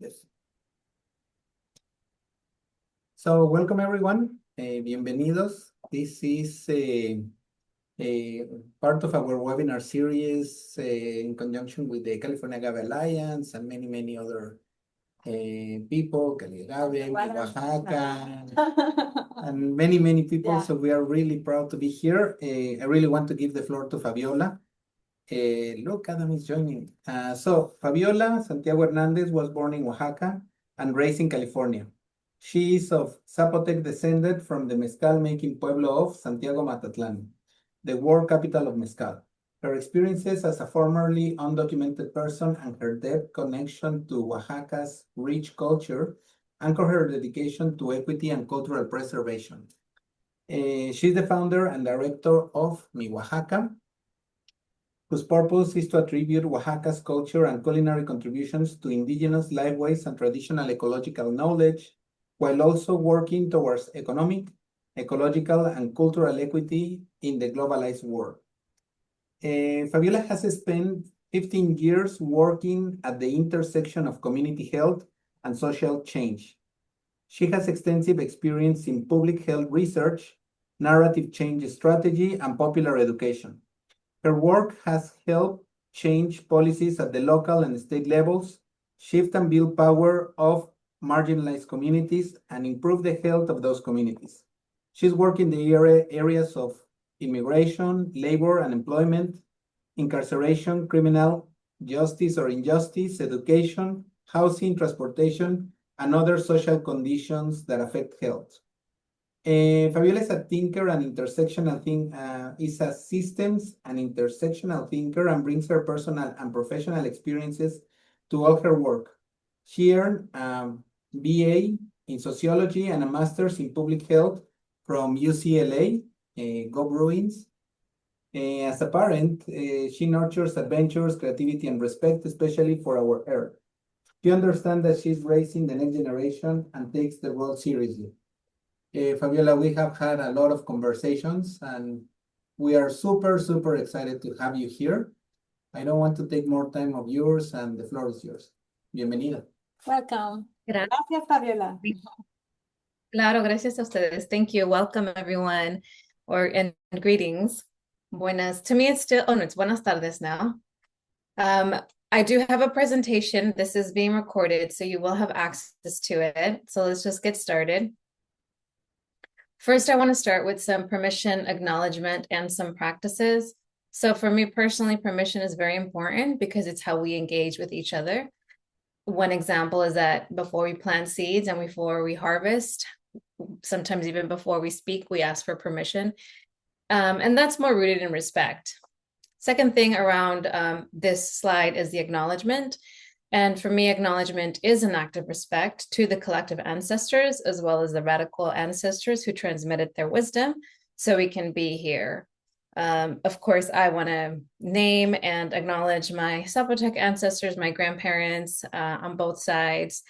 Yes. So welcome everyone. Bienvenidos. This is a part of our webinar series in conjunction with the California Agave Alliance and many other people, Cali Agave, Oaxaca, and many people. Yeah. So we are really proud to be here. I really want to give the floor to Fabiola. Look, Adam is joining. So Fabiola Santiago Hernández was born in Oaxaca and raised in California. She is of Zapotec descended from the mezcal-making pueblo of Santiago Matatlán, the world capital of mezcal. Her experiences as a formerly undocumented person and her depth connection to Oaxaca's rich culture anchor her dedication to equity and cultural preservation. She's the founder and director of Mi Oaxaca, whose purpose is to attribute Oaxaca's culture and culinary contributions to indigenous lifeways and traditional ecological knowledge, while also working towards economic, ecological, and cultural equity in the globalized world. Fabiola has spent 15 years working at the intersection of community health and social change. She has extensive experience in public health research, narrative change strategy, and popular education. Her work has helped change policies at the local and state levels, shift and build power of marginalized communities, and improve the health of those communities. She's worked in the areas of immigration, labor and employment, incarceration, criminal justice or injustice, education, housing, transportation, and other social conditions that affect health. Fabiola is a thinker and intersectional is a systems and intersectional thinker and brings her personal and professional experiences to all her work. She earned a BA in sociology and a master's in public health from UCLA, Go Bruins. As a parent, she nurtures adventures, creativity, and respect, especially for our earth. She understands that she's raising the next generation and takes the role seriously. Fabiola, we have had a lot of conversations and we are super excited to have you here. I don't want to take more time of yours and the floor is yours. Bienvenida. Welcome. Gracias, Fabiola. Claro, gracias a ustedes. Thank you. Welcome, everyone, and greetings. Buenas. To me, it's still, oh no, it's buenas tardes now. I do have a presentation. This is being recorded, so you will have access to it. So let's just get started. First, I want to start with some permission acknowledgement and some practices. So for me personally, permission is very important because it's how we engage with each other. One example is that before we plant seeds and before we harvest, sometimes even before we speak, we ask for permission. And that's more rooted in respect. Second thing around this slide is the acknowledgement. And for me, acknowledgement is an act of respect to the collective ancestors, as well as the radical ancestors who transmitted their wisdom, so we can be here. Of course, I want to name and acknowledge my Zapotec ancestors, my grandparents on both sides,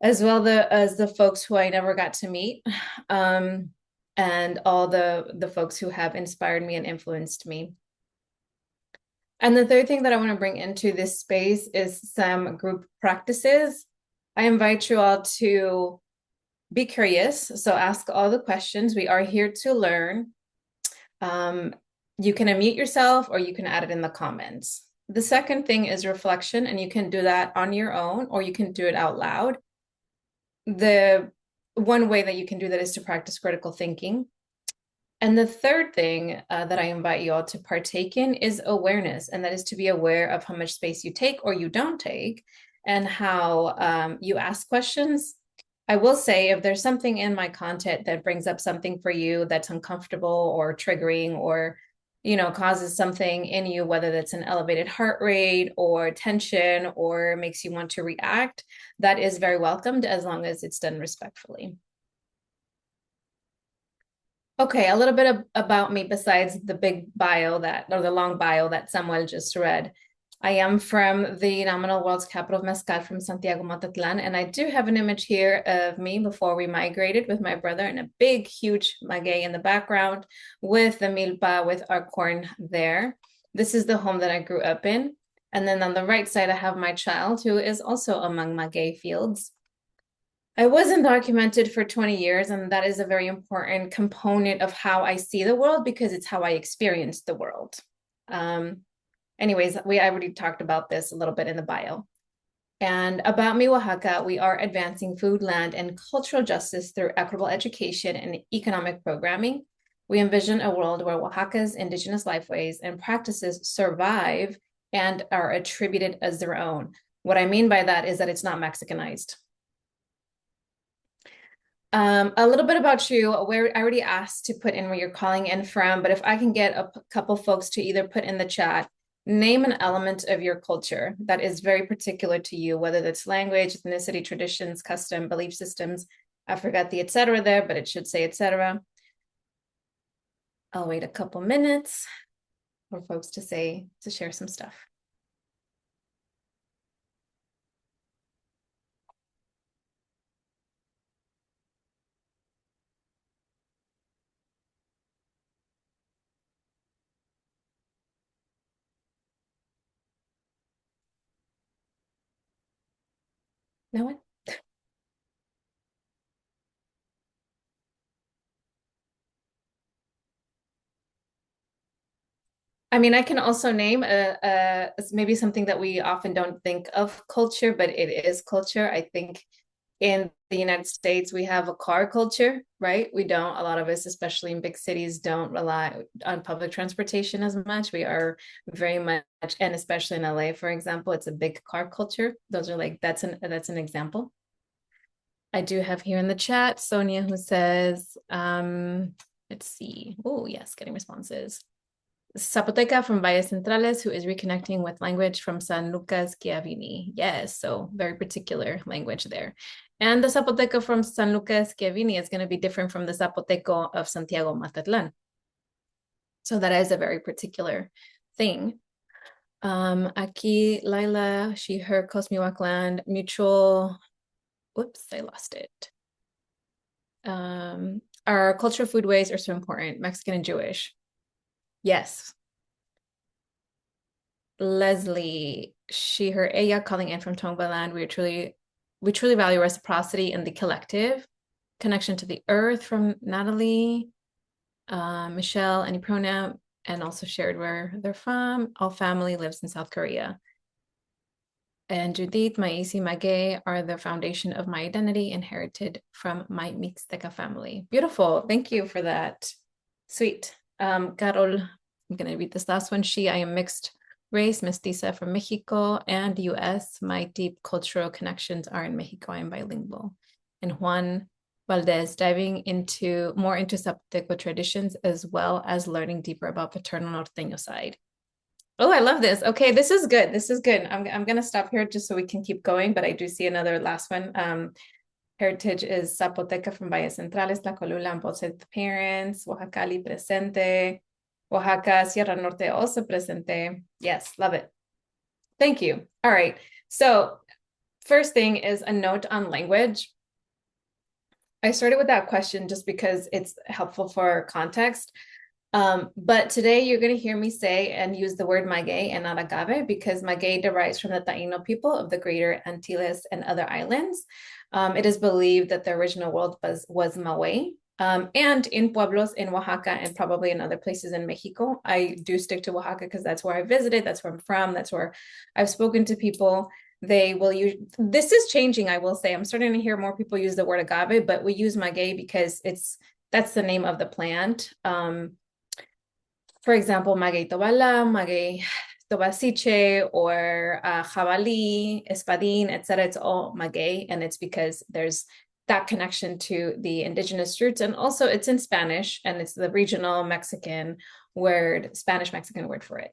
as well as the folks who I never got to meet, and all the folks who have inspired me and influenced me. And the third thing that I want to bring into this space is some group practices. I invite you all to be curious, so ask all the questions. We are here to learn. You can unmute yourself or you can add it in the comments. The second thing is reflection, and you can do that on your own or you can do it out loud. The one way that you can do that is to practice critical thinking. And the third thing that I invite you all to partake in is awareness, and that is to be aware of how much space you take or you don't take, and how you ask questions. I will say, if there's something in my content that brings up something for you that's uncomfortable or triggering, or causes something in you, whether that's an elevated heart rate or tension or makes you want to react, that is very welcomed as long as it's done respectfully. Okay, a little bit about me besides the big bio or the long bio that Samuel just read. I am from the nominal world's capital of Mezcal, from Santiago Matatlán, and I do have an image here of me before we migrated with my brother, and a big, huge maguey in the background with the milpa, with our corn there. This is the home that I grew up in. And then on the right side, I have my child who is also among maguey fields. I wasn't documented for 20 years, and that is a very important component of how I see the world because it's how I experience the world. Anyways, I already talked about this a little bit in the bio. And about me, Oaxaca, we are advancing food, land, and cultural justice through equitable education and economic programming. We envision a world where Oaxaca's indigenous lifeways and practices survive and are attributed as their own. What I mean by that is that it's not Mexicanized. A little bit about you, where I already asked to put in where you're calling in from, but if I can get a couple folks to either put in the chat, name an element of your culture that is very particular to you, whether that's language, ethnicity, traditions, custom, belief systems. I forgot the etc. there, but it should say etc. I'll wait a couple minutes for folks to share some stuff. No one? I mean, I can also name maybe something that we often don't think of culture, but it is culture. I think in the United States, we have a car culture, right? We don't, a lot of us, especially in big cities, don't rely on public transportation as much. We are very much, and especially in LA, for example, it's a big car culture. Those are like, that's an example. I do have here in the chat, Sonia, who says, let's see. Oh, yes, getting responses. Zapoteca from Valles Centrales, who is reconnecting with language from San Lucas Chiavini. Yes, so very particular language there. And the Zapoteca from San Lucas Chiavini is going to be different from the Zapoteco of Santiago Matatlán. So that is a very particular thing. Aquí, Laila, she, her, Cosmiwak land, mutual, whoops, I lost it. Our cultural foodways are so important, Mexican and Jewish. Yes. Leslie, she, her, ella, calling in from Tongvaland. We truly value reciprocity and the collective. Connection to the earth from Natalie. Michelle, any pronoun, and also shared where they're from. All family lives in South Korea. And Judith, my Isi, Maguey are the foundation of my identity, inherited from my Mixteca family. Beautiful. Thank you for that. Sweet. Carol, I'm going to read this last one. She, I am mixed race, mestiza from Mexico and US. My deep cultural connections are in Mexico. I am bilingual. And Juan Valdez, diving more into Zapoteco traditions, as well as learning deeper about paternal norteño side. Oh, I love this. Okay, this is good. This is good. I'm going to stop here just so we can keep going, but I do see another last one. Heritage is Zapoteca from Valles Centrales, La Colula, and both sets of parents. Oaxacali presente. Oaxaca, Sierra Norte also presente. Yes, love it. Thank you. All right. So first thing is a note on language. I started with that question just because it's helpful for context. But today you're going to hear me say and use the word maguey and not agave because maguey derives from the Taino people of the Greater Antilles and other islands. It is believed that the original word was Maguey. And in pueblos in Oaxaca and probably in other places in Mexico, I do stick to Oaxaca because that's where I visited, that's where I'm from, that's where I've spoken to people. They will use, this is changing, I will say. I'm starting to hear more people use the word agave, but we use maguey because that's the name of the plant. For example, maguey tobala, maguey tobasiche, or jabalí, espadín, etc. It's all maguey, and it's because there's that connection to the indigenous roots, and also it's in Spanish, and it's the regional Mexican word, Spanish-Mexican word for it.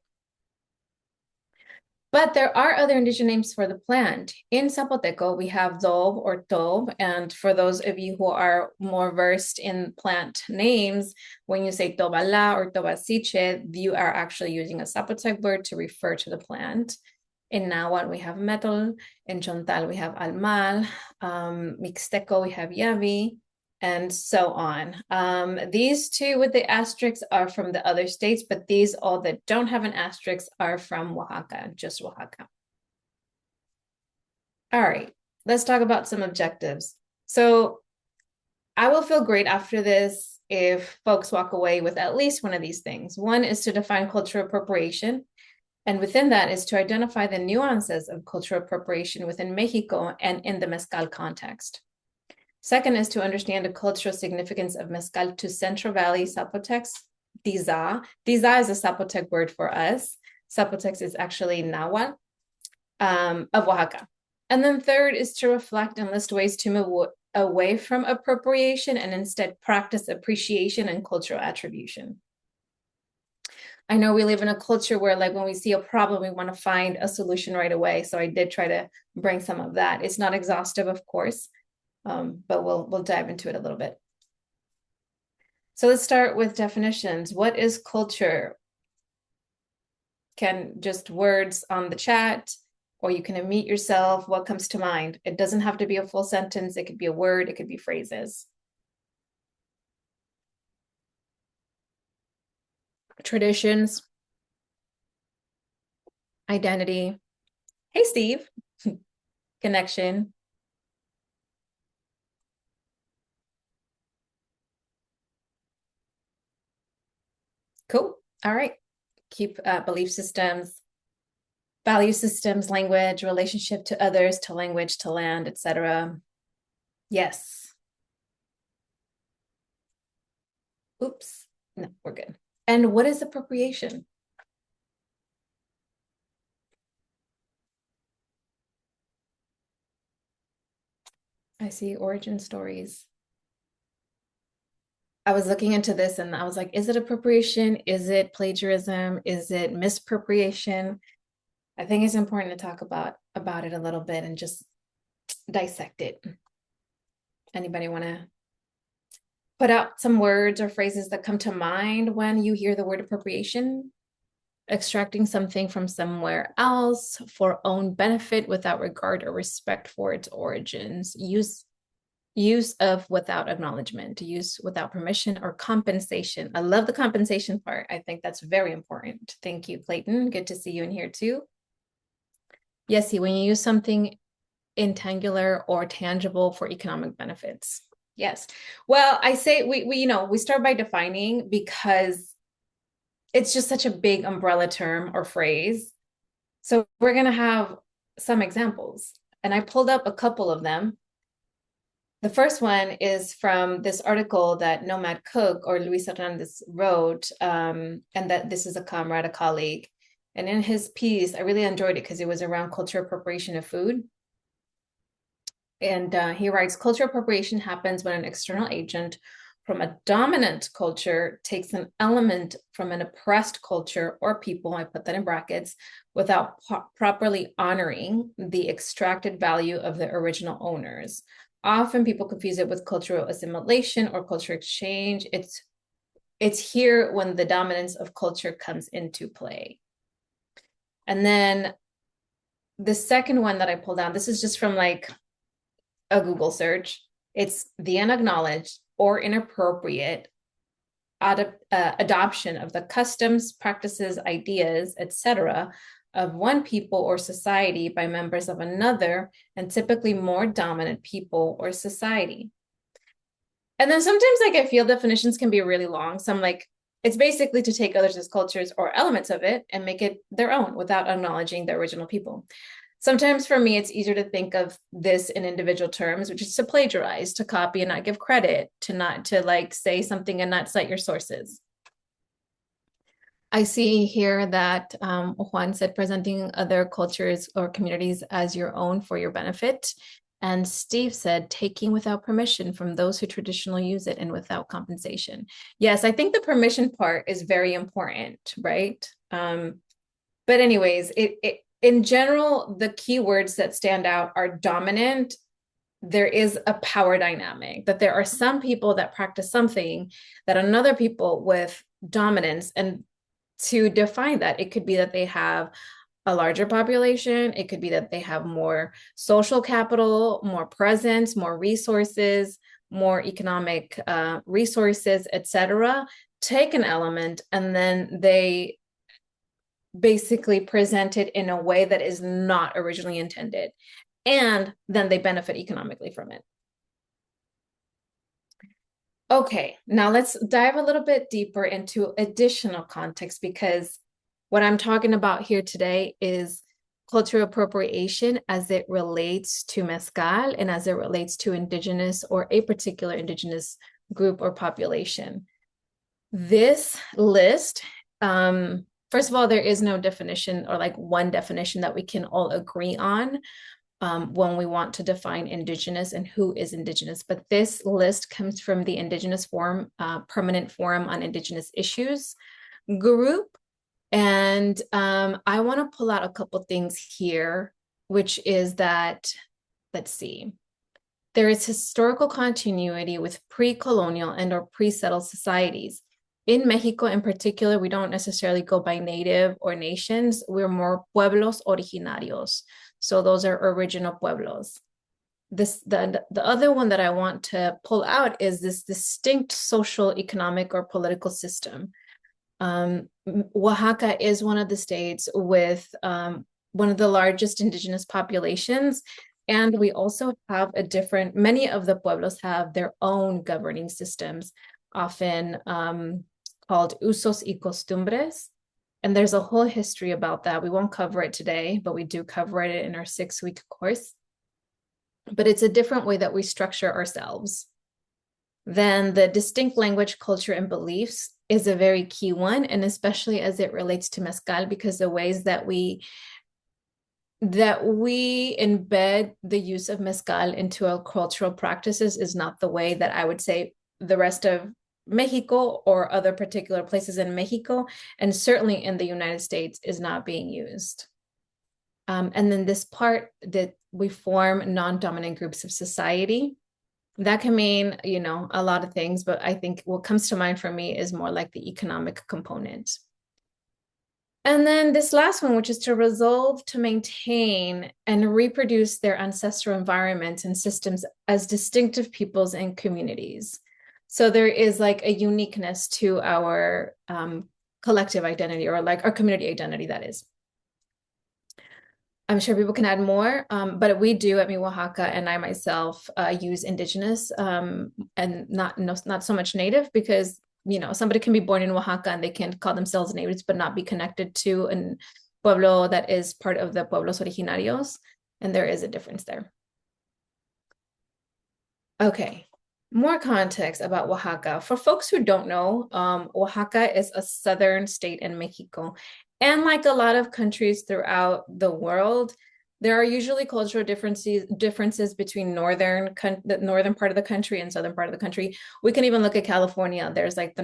But there are other indigenous names for the plant. In Zapoteco, we have dob or tob, and for those of you who are more versed in plant names, when you say tobala or tobasiche, you are actually using a Zapotec word to refer to the plant. In Nahuatl, we have metal. In Chontal, we have almal. Mixteco, we have yavi. and so on. These two with the asterisks are from the other states, but these all that don't have an asterisk are from Oaxaca, just Oaxaca. All right, let's talk about some objectives. So I will feel great after this if folks walk away with at least one of these things. One is to define cultural appropriation. And within that is to identify the nuances of cultural appropriation within Mexico and in the mezcal context. Second is to understand the cultural significance of mezcal to Central Valley Zapotecs, Dizza. Dizza is a Zapotec word for us. Zapotecs is actually Nahuatl of Oaxaca. And then third is to reflect and list ways to move away from appropriation and instead practice appreciation and cultural attribution. I know we live in a culture where, like, when we see a problem, we want to find a solution right away. So I did try to bring some of that. It's not exhaustive, of course, but we'll dive into it a little bit. So let's start with definitions. What is culture? Can just words on the chat, or you can unmute yourself. What comes to mind? It doesn't have to be a full sentence. It could be a word. It could be phrases. Traditions, identity. Hey, Steve. Connection. Cool. All right. Keep belief systems, value systems, language, relationship to others, to language, to land, etc. Yes. Oops. No, we're good. And what is appropriation? I see origin stories. I was looking into this and I was like, is it appropriation? Is it plagiarism? Is it misappropriation? I think it's important to talk about it a little bit and just dissect it. Anybody want to put out some words or phrases that come to mind when you hear the word appropriation? Extracting something from somewhere else for own benefit without regard or respect for its origins. Use of without acknowledgement, use without permission or compensation. I love the compensation part. I think that's very important. Thank you, Clayton. Good to see you in here too. Yes, when you use something intangible or tangible for economic benefits. Yes. Well, I say we start by defining because it's just such a big umbrella term or phrase. So we're going to have some examples, and I pulled up a couple of them. The first one is from this article that Nomad Cook or Luis Hernandez wrote, and that this is a comrade, a colleague. And in his piece, I really enjoyed it because it was around cultural appropriation of food. And he writes, cultural appropriation happens when an external agent from a dominant culture takes an element from an oppressed culture or people, I put that in brackets, without properly honoring the extracted value of the original owners. Often people confuse it with cultural assimilation or cultural exchange. It's here when the dominance of culture comes into play. And then the second one that I pulled out, this is just from like a Google search. It's the unacknowledged or inappropriate adoption of the customs, practices, ideas, etc., of one people or society by members of another, and typically more dominant people or society. And then sometimes like I feel definitions can be really long. So I'm like, it's basically to take others' cultures or elements of it and make it their own without acknowledging the original people. Sometimes for me, it's easier to think of this in individual terms, which is to plagiarize, to copy and not give credit, to like say something and not cite your sources. I see here that Juan said presenting other cultures or communities as your own for your benefit. And Steve said taking without permission from those who traditionally use it and without compensation. Yes, I think the permission part is very important, right? But anyways, in general, the keywords that stand out are dominant. There is a power dynamic, that there are some people that practice something that another people with dominance, and to define that, it could be that they have a larger population. It could be that they have more social capital, more presence, more resources, more economic resources, etc., take an element and then they basically present it in a way that is not originally intended, and then they benefit economically from it. Okay, now let's dive a little bit deeper into additional context, because what I'm talking about here today is cultural appropriation as it relates to mezcal and as it relates to indigenous or a particular indigenous group or population. This list, first of all, there is no definition or like one definition that we can all agree on when we want to define indigenous and who is indigenous. But this list comes from the Indigenous Forum, Permanent Forum on Indigenous Issues group. And I want to pull out a couple things here, which is that, let's see, there is historical continuity with pre-colonial and or pre-settled societies. In Mexico in particular, we don't necessarily go by native or nations. We're more pueblos originarios. So those are original pueblos. The other one that I want to pull out is this distinct social, economic, or political system. Oaxaca is one of the states with one of the largest indigenous populations. And we also have many of the pueblos have their own governing systems, often called usos y costumbres. And there's a whole history about that. We won't cover it today, but we do cover it in our 6-week course. But it's a different way that we structure ourselves. Then the distinct language, culture, and beliefs is a very key one, and especially as it relates to mezcal, because the ways that we embed the use of mezcal into our cultural practices is not the way that I would say the rest of Mexico or other particular places in Mexico, and certainly in the United States, is not being used. And then this part that we form non-dominant groups of society. That can mean, a lot of things, but I think what comes to mind for me is more like the economic component. And then this last one, which is to resolve to maintain and reproduce their ancestral environments and systems as distinctive peoples and communities. So there is like a uniqueness to our collective identity, or like our community identity, that is. I'm sure people can add more, but we do at Oaxaca, and I myself use indigenous and not so much native, because somebody can be born in Oaxaca and they can call themselves natives but not be connected to a pueblo that is part of the pueblos originarios, and there is a difference there. Okay, more context about Oaxaca. For folks who don't know, Oaxaca is a southern state in Mexico. And like a lot of countries throughout the world, there are usually cultural differences between the northern part of the country and southern part of the country. We can even look at California. There's like the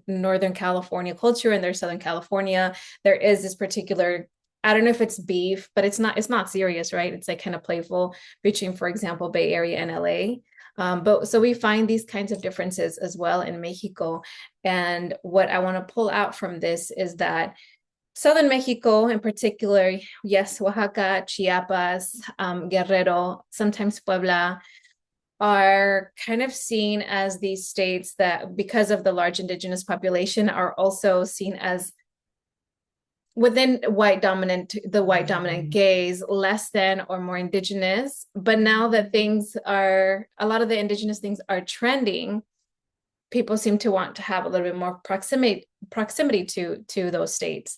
Northern California culture, and there's Southern California. There is this particular, I don't know if it's beef, but it's not serious, right? It's like kind of playful between, for example, Bay Area and LA. But so we find these kinds of differences as well in Mexico. And what I want to pull out from this is that Southern Mexico in particular, yes, Oaxaca, Chiapas, Guerrero, sometimes Puebla, are kind of seen as these states that, because of the large indigenous population, are also seen as within the white dominant gaze, less than or more indigenous. But now that a lot of the indigenous things are trending, people seem to want to have a little bit more proximity to those states.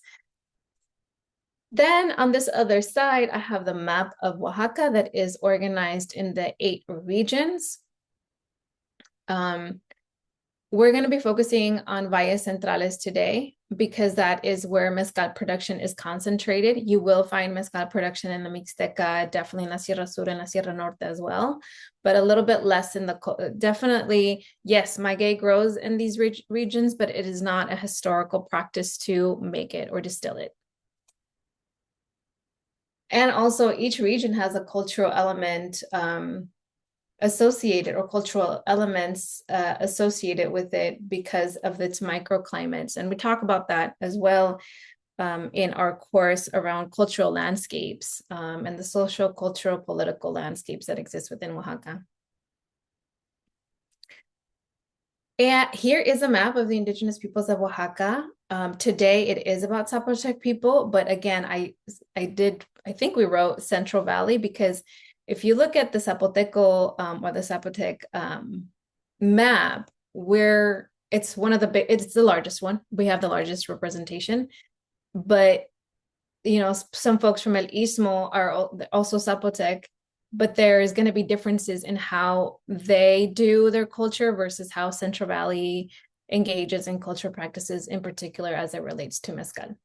Then on this other side, I have the map of Oaxaca that is organized in the 8 regions. We're going to be focusing on Valles Centrales today, because that is where mezcal production is concentrated. You will find mezcal production in the Mixteca, definitely in la Sierra Sur and la Sierra Norte as well, but a little bit less in definitely, yes, maguey grows in these regions, but it is not a historical practice to make it or distill it. And also each region has a cultural element associated, or cultural elements associated with it because of its microclimates. And we talk about that as well in our course around cultural landscapes and the social, cultural, political landscapes that exist within Oaxaca. And here is a map of the indigenous peoples of Oaxaca. Today it is about Zapotec people, but again, I think we wrote Central Valley because if you look at the Zapoteco or the Zapotec map, where it's it's the largest one. We have the largest representation, but some folks from El Istmo are also Zapotec, but there is going to be differences in how they do their culture versus how Central Valley engages in cultural practices, in particular as it relates to mezcal.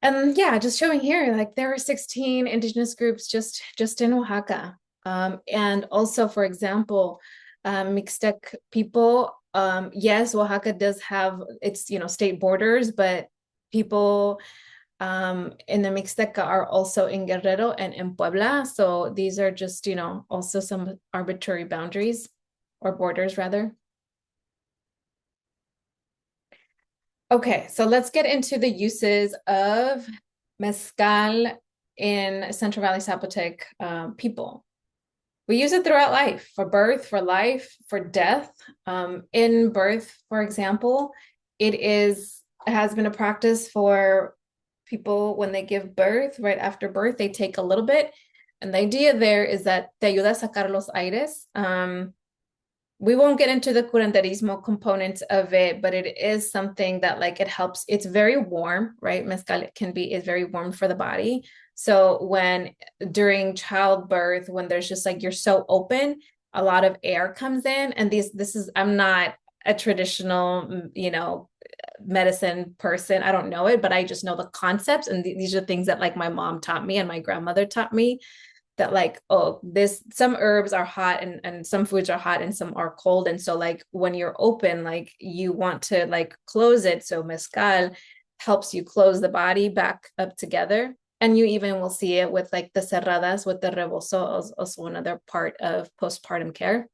And yeah, just showing here, like there are 16 indigenous groups just in Oaxaca. And also, for example, Mixtec people, yes, Oaxaca does have its, state borders, but people in the Mixteca are also in Guerrero and in Puebla. So these are just, also some arbitrary boundaries or borders rather. Okay, so let's get into the uses of mezcal in Central Valley Zapotec people. We use it throughout life, for birth, for life, for death. In birth, for example, it has been a practice for people when they give birth, right after birth, they take a little bit. And the idea there is that te ayuda a sacar los aires. We won't get into the curanderismo components of it, but it is something that it helps. It's very warm, right? Mezcal is very warm for the body. So during childbirth, when there's just you're so open, a lot of air comes in. And I'm not a traditional, medicine person. I don't know it, but I just know the concepts. And these are things that my mom taught me and my grandmother taught me, that some herbs are hot and some foods are hot and some are cold. And so when you're open, you want to close it. So mezcal helps you close the body back up together. And you even will see it with the cerradas, with the rebozo, also another part of postpartum care.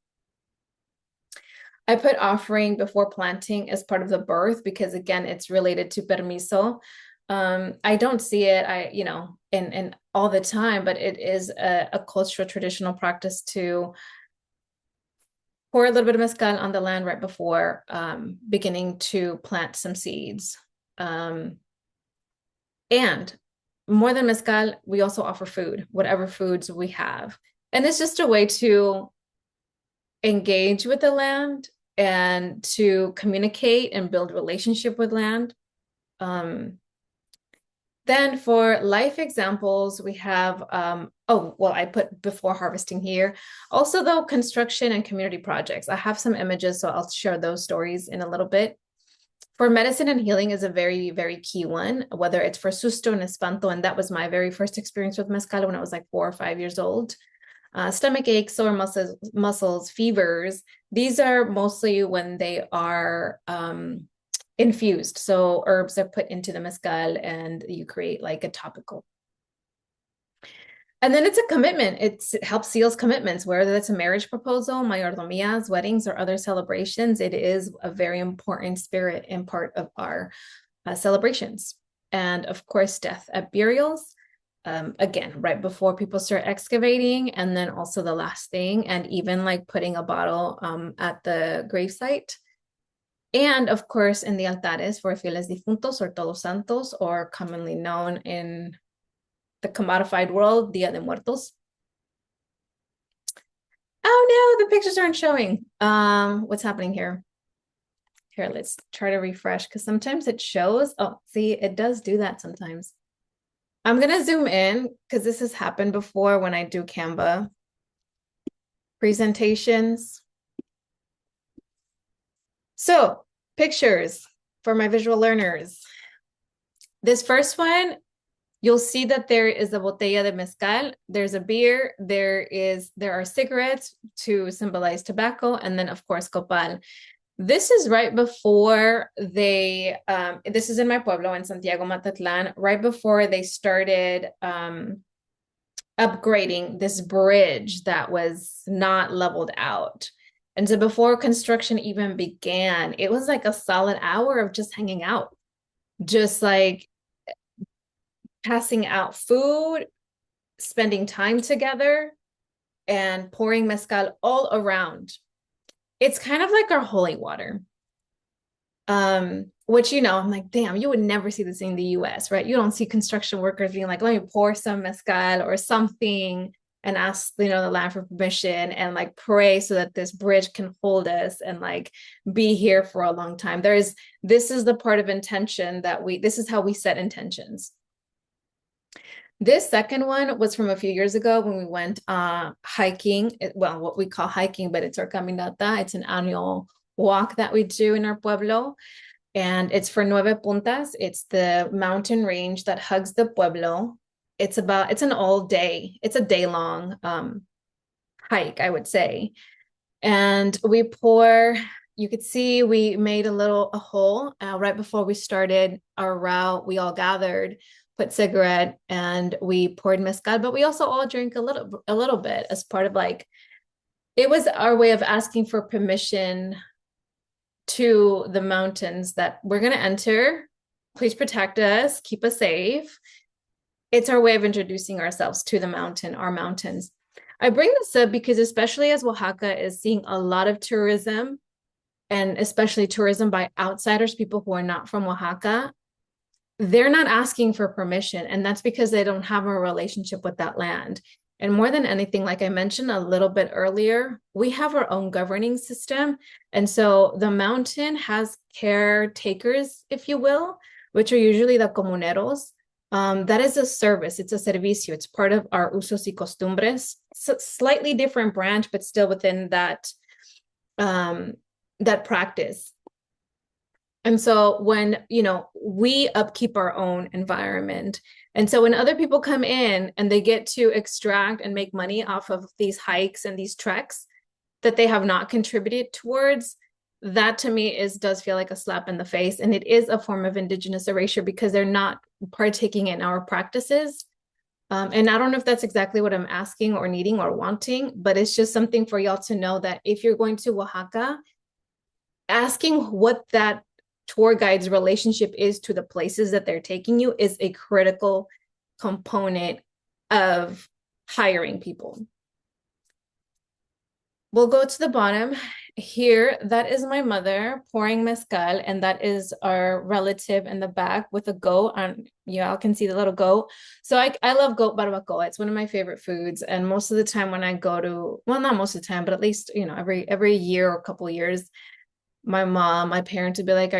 I put offering before planting as part of the birth because again, it's related to permiso. I don't see it, in all the time, but it is a cultural traditional practice to pour a little bit of mezcal on the land right before beginning to plant some seeds. And more than mezcal, we also offer food, whatever foods we have. And it's just a way to engage with the land and to communicate and build relationship with land. Then for life examples, we have, I put before harvesting here. Also though, construction and community projects. I have some images, so I'll share those stories in a little bit. For medicine and healing is a very, very key one, whether it's for susto and espanto, and that was my very first experience with mezcal when I was 4 or 5 years old. Stomach aches, sore muscles, fevers. These are mostly when they are infused. So herbs are put into the mezcal and you create a topical. And then it's a commitment. It helps seals commitments, whether that's a marriage proposal, mayordomías, weddings, or other celebrations. It is a very important spirit and part of our celebrations. And of course, death at burials. Again, right before people start excavating, and then also the last thing, and even putting a bottle at the gravesite. And of course, in the altares for fieles difuntos or todos santos, or commonly known in the commodified world, Dia de Muertos. Oh no, the pictures aren't showing. What's happening here? Here, let's try to refresh because sometimes it shows. Oh, see, it does do that sometimes. I'm going to zoom in because this has happened before when I do Canva presentations. So, pictures for my visual learners. This first one, you'll see that there is a botella de mezcal, there's a beer, there are cigarettes to symbolize tobacco, and then of course copal. This is right before this is in my pueblo in Santiago Matatlán, right before they started upgrading this bridge that was not leveled out. And so before construction even began, it was a solid hour of just hanging out, just passing out food, spending time together, and pouring mezcal all around. it's kind of like our holy water. Which, I'm like, damn, you would never see this in the US, right? You don't see construction workers being like, let me pour some mezcal or something and ask, the land for permission and like pray so that this bridge can hold us and like be here for a long time. This is the part of intention this is how we set intentions. This second one was from a few years ago when we went hiking. Well, what we call hiking, but it's our caminata. It's an annual walk that we do in our pueblo. And it's for Nueve Puntas. It's the mountain range that hugs the pueblo. It's an all day. It's a day long hike, I would say. And you could see we made a hole right before we started our route. We all gathered, put cigarette, and we poured mezcal, but we also all drank a little bit as part of it was our way of asking for permission to the mountains that we're going to enter. Please protect us, keep us safe. It's our way of introducing ourselves to our mountains. I bring this up because especially as Oaxaca is seeing a lot of tourism, and especially tourism by outsiders, people who are not from Oaxaca, they're not asking for permission. And that's because they don't have a relationship with that land. And more than anything, like I mentioned a little bit earlier, we have our own governing system. And so the mountain has caretakers, if you will, which are usually the comuneros. That is a service. It's a servicio. It's part of our usos y costumbres. So slightly different branch, but still within that practice. And so when, we upkeep our own environment. And so when other people come in and they get to extract and make money off of these hikes and these treks that they have not contributed towards, that to me does feel like a slap in the face. And it is a form of indigenous erasure because they're not partaking in our practices. And I don't know if that's exactly what I'm asking or needing or wanting, but it's just something for y'all to know that if you're going to Oaxaca, asking what that tour guide's relationship is to the places that they're taking you is a critical component of hiring people. We'll go to the bottom here. That is my mother pouring mezcal, and that is our relative in the back with a goat. Y'all can see the little goat. So I love goat barbacoa. It's one of my favorite foods. And most of the time when I go to, well, not most of the time, but at least, every year or couple of years, my parents would be like,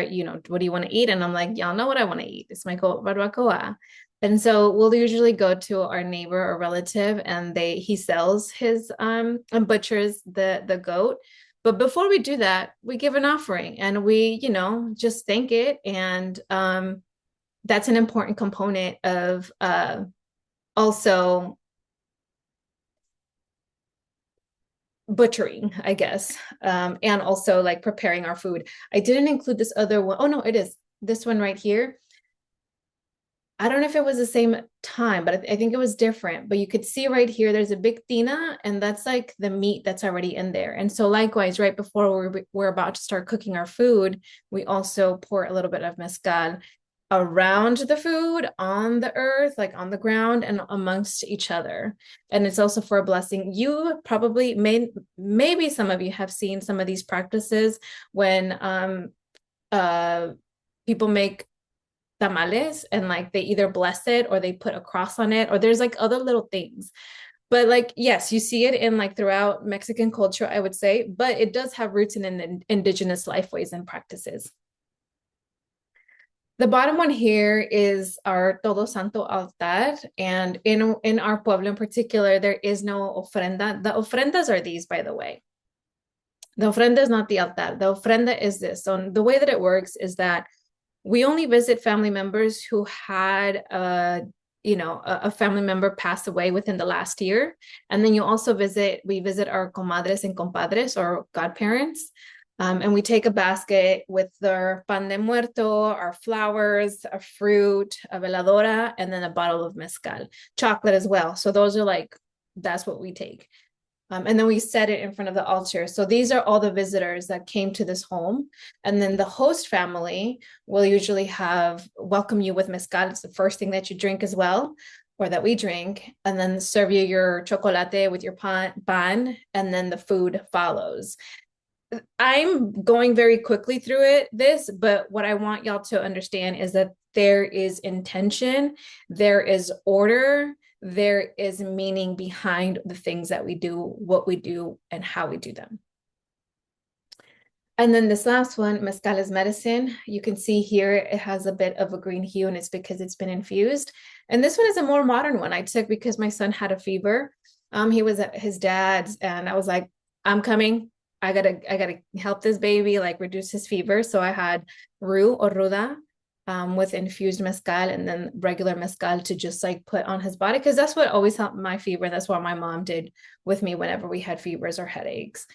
what do you want to eat? And I'm like, y'all know what I want to eat. It's my goat barbacoa. And so we'll usually go to our neighbor or relative and he sells his and butchers the goat. But before we do that, we give an offering and we, just thank it. And that's an important component of also butchering, I guess, and also like preparing our food. I didn't include this other one. Oh no, it is this one right here. I don't know if it was the same time, but I think it was different. But you could see right here, there's a big tina, and that's like the meat that's already in there. And so likewise, right before we're about to start cooking our food, we also pour a little bit of mezcal around the food, on the earth, like on the ground, and amongst each other. And it's also for a blessing. You probably maybe some of you have seen some of these practices when people make tamales and like they either bless it or they put a cross on it, or there's like other little things. But like, yes, you see it in like throughout Mexican culture, I would say, but it does have roots in indigenous lifeways and practices. The bottom one here is our Todo Santo altar. And in our pueblo in particular, there is no ofrenda. The ofrendas are these, by the way. The ofrenda is not the altar. The ofrenda is this. So the way that it works is that we only visit family members who had a family member pass away within the last year. And then we visit our comadres and compadres or godparents. And we take a basket with their pan de muerto, our flowers, a fruit, a veladora, and then a bottle of mezcal, chocolate as well. So that's what we take. And then we set it in front of the altar. So these are all the visitors that came to this home. And then the host family will usually welcome you with mezcal. It's the first thing that you drink as well, or that we drink, and then serve you your chocolate with your pan, and then the food follows. I'm going very quickly through but what I want y'all to understand is that there is intention, there is order, there is meaning behind the things that we do, what we do, and how we do them. And then this last one, mezcal is medicine. You can see here it has a bit of a green hue, and it's because it's been infused. And this one is a more modern one I took because my son had a fever. He was at his dad's, and I was like, I'm coming. I gotta help this baby, like reduce his fever. So I had roux or ruda with infused mezcal and then regular mezcal to just like put on his body, because that's what always helped my fever. That's what my mom did with me whenever we had fevers or headaches.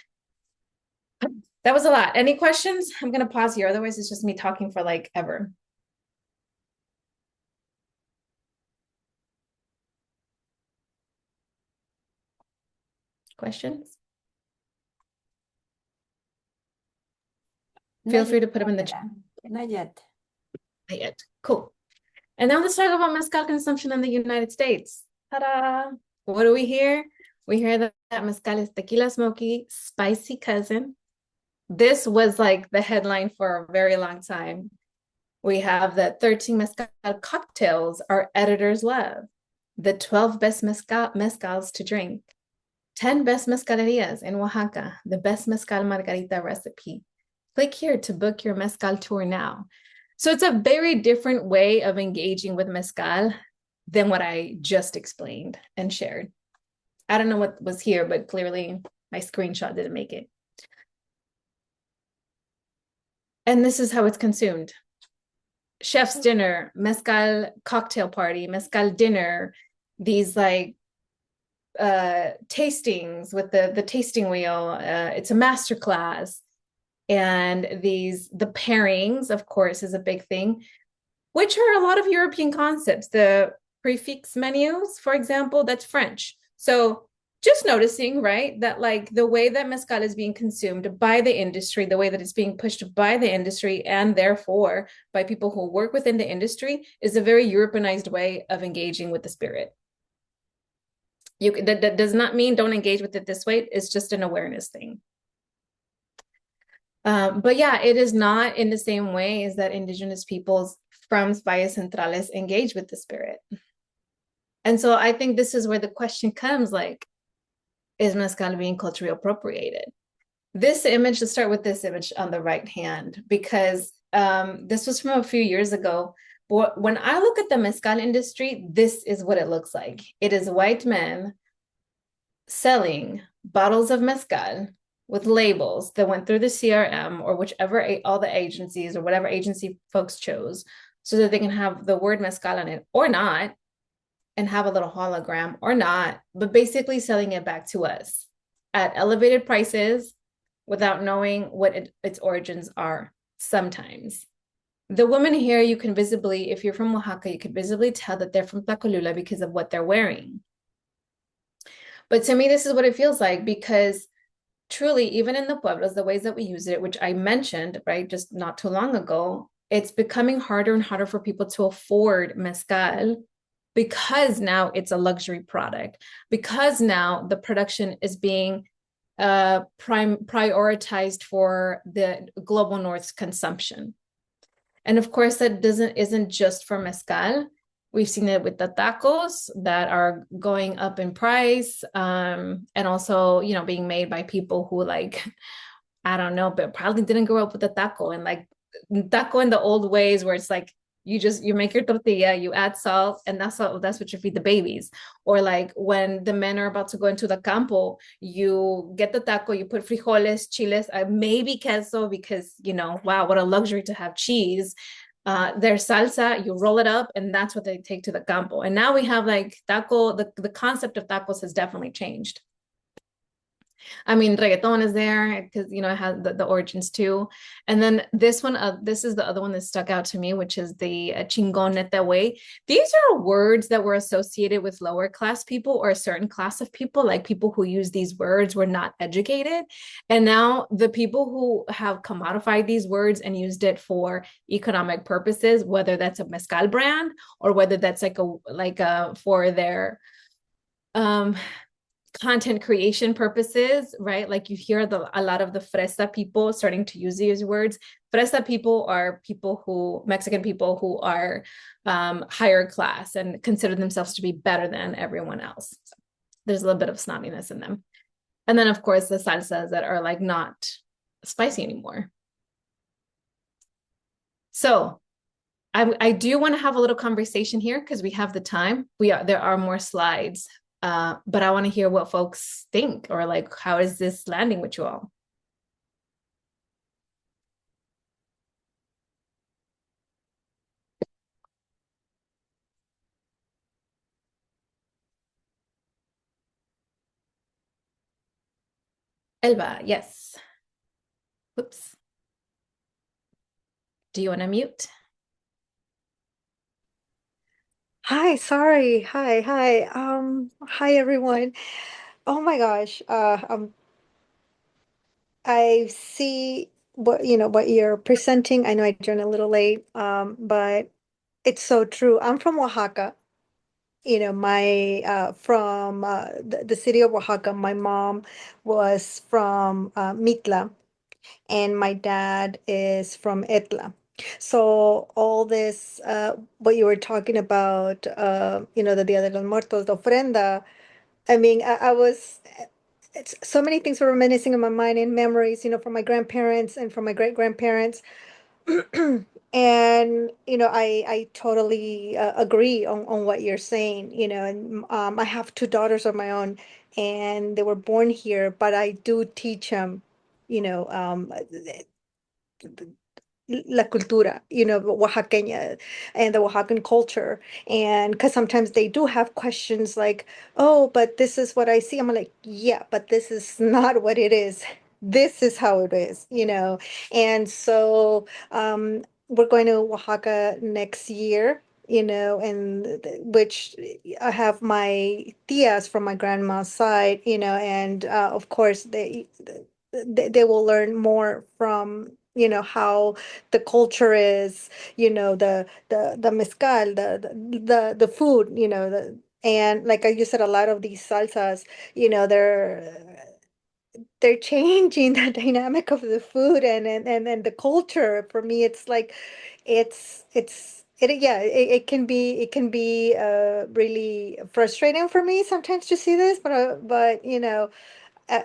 That was a lot. Any questions? I'm going to pause here. Otherwise, it's just me talking for like ever. Questions? Feel free to put them in the chat. Not yet. Not yet. Cool. And now let's talk about mezcal consumption in the United States. Ta-da! What do we hear? We hear that mezcal is tequila smoky, spicy cousin. This was like the headline for a very long time. We have the 13 mezcal cocktails our editors love, the 12 best mezcals to drink, 10 best mezcalerias in Oaxaca, the best mezcal margarita recipe. Click here to book your mezcal tour now. So it's a very different way of engaging with mezcal than what I just explained and shared. I don't know what was here, but clearly my screenshot didn't make it. And this is how it's consumed. Chef's dinner, mezcal cocktail party, mezcal dinner, these like tastings with the tasting wheel. It's a masterclass. And the pairings, of course, is a big thing, which are a lot of European concepts. The prefix menus, for example, that's French. So just noticing, right, that like the way that mezcal is being consumed by the industry, the way that it's being pushed by the industry, and therefore by people who work within the industry, is a very Europeanized way of engaging with the spirit. That does not mean don't engage with it this way. It's just an awareness thing. But yeah, it is not in the same way as that indigenous peoples from Valles Centrales engage with the spirit. And so I think this is where the question comes, like, is mezcal being culturally appropriated? This image, let's start with this image on the right hand, because this was from a few years ago. But when I look at the mezcal industry, this is what it looks like. It is white men selling bottles of mezcal with labels that went through the CRM or whichever, all the agencies or whatever agency folks chose, so that they can have the word mezcal on it or not, and have a little hologram or not, but basically selling it back to us at elevated prices without knowing what its origins are sometimes. The women here, you can visibly, if you're from Oaxaca, you can visibly tell that they're from Tlacolula because of what they're wearing. But to me, this is what it feels like, because truly, even in the pueblos, the ways that we use it, which I mentioned, right, just not too long ago, it's becoming harder and harder for people to afford mezcal, because now it's a luxury product, because now the production is being prioritized for the global north's consumption. And of course, that isn't just for mezcal. We've seen it with the tacos that are going up in price, and also, you know, being made by people who, like, I don't know, but probably didn't grow up with the taco, and like taco in the old ways where it's like, you make your tortilla, you add salt, and that's what you feed the babies. Or like when the men are about to go into the campo, you get the taco, you put frijoles, chiles, maybe queso, because, you know, wow, what a luxury to have cheese. Their salsa, you roll it up, and that's what they take to the campo. And now we have like taco, the concept of tacos has definitely changed. I mean, reggaeton is there because, you know, it has the origins too. And then this one, this is the other one that stuck out to me, which is the chingon neta way. These are words that were associated with lower class people or a certain class of people, like people who use these words were not educated. And now the people who have commodified these words and used it for economic purposes, whether that's a mezcal brand or whether that's for their content creation purposes, right? Like you hear a lot of the fresa people starting to use these words. Fresa people are Mexican people who are higher class and consider themselves to be better than everyone else. So there's a little bit of snobbiness in them. And then of course the salsas that are like not spicy anymore. So I do want to have a little conversation here because we have the time. There are more slides, but I want to hear what folks think, or like, how is this landing with you all? Elba, yes. Oops. Do you want to mute? Hi, sorry. Hi. Hi everyone. Oh my gosh. I see what you're presenting. I know I joined a little late, but it's so true. I'm from Oaxaca. My from the city of Oaxaca. My mom was from Mitla, and my dad is from Etla. So all this, what you were talking about, the Dia de los Muertos, the ofrenda. I mean, I was, it's so many things were reminiscing in my mind and memories, from my grandparents and from my great grandparents. And I totally agree on what you're saying. And I have two daughters of my own, and they were born here, but I do teach them, you know, um, la cultura, Oaxaqueña and the Oaxacan culture. And because sometimes they do have questions like, oh, but this is what I see. I'm like, yeah, but this is not what it is. This is how it is. And so we're going to Oaxaca next year. Which I have my tias from my grandma's side, and of course they will learn more from how the culture is, the mezcal, the food, and like you said, a lot of these salsas, they're changing the dynamic of the food and the culture. For me, it's like it can be really frustrating for me sometimes to see this, but uh,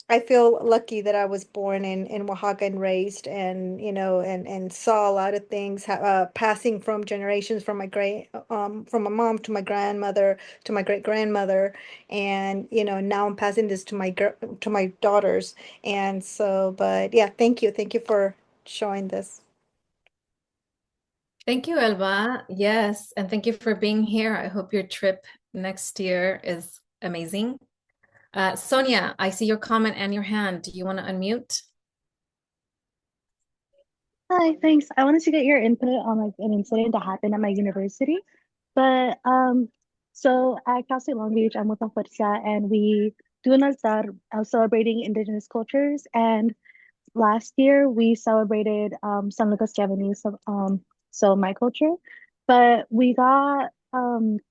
I feel lucky that I was born in Oaxaca and raised, and and saw a lot of things passing from generations, from my mom to my grandmother to my great grandmother, and now I'm passing this to my daughters. And so, but yeah, thank you for showing this. Thank you, Elba. Yes, and thank you for being here. I hope your trip next year is amazing. Sonia, I see your comment and your hand. Do you want to unmute? Hi, thanks. I wanted to get your input on like an incident that happened at my university. But so at Cal State Long Beach, I'm with La Fuerza, and we do an altar celebrating Indigenous cultures. And last year we celebrated San Lucas Javanese, so my culture. But we got what's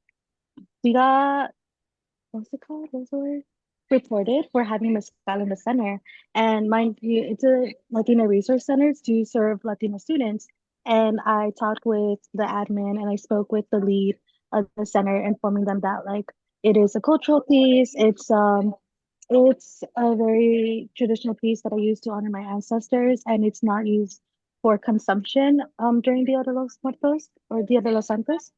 it called? What's the word? Reported for having mezcal in the center. And mind you, it's a Latino resource center to serve Latino students. And I talked with the admin and I spoke with the lead of the center, informing them that like it is a cultural piece. It's a very traditional piece that I use to honor my ancestors, and it's not used for consumption during Dia de los Muertos or Dia de los Santos,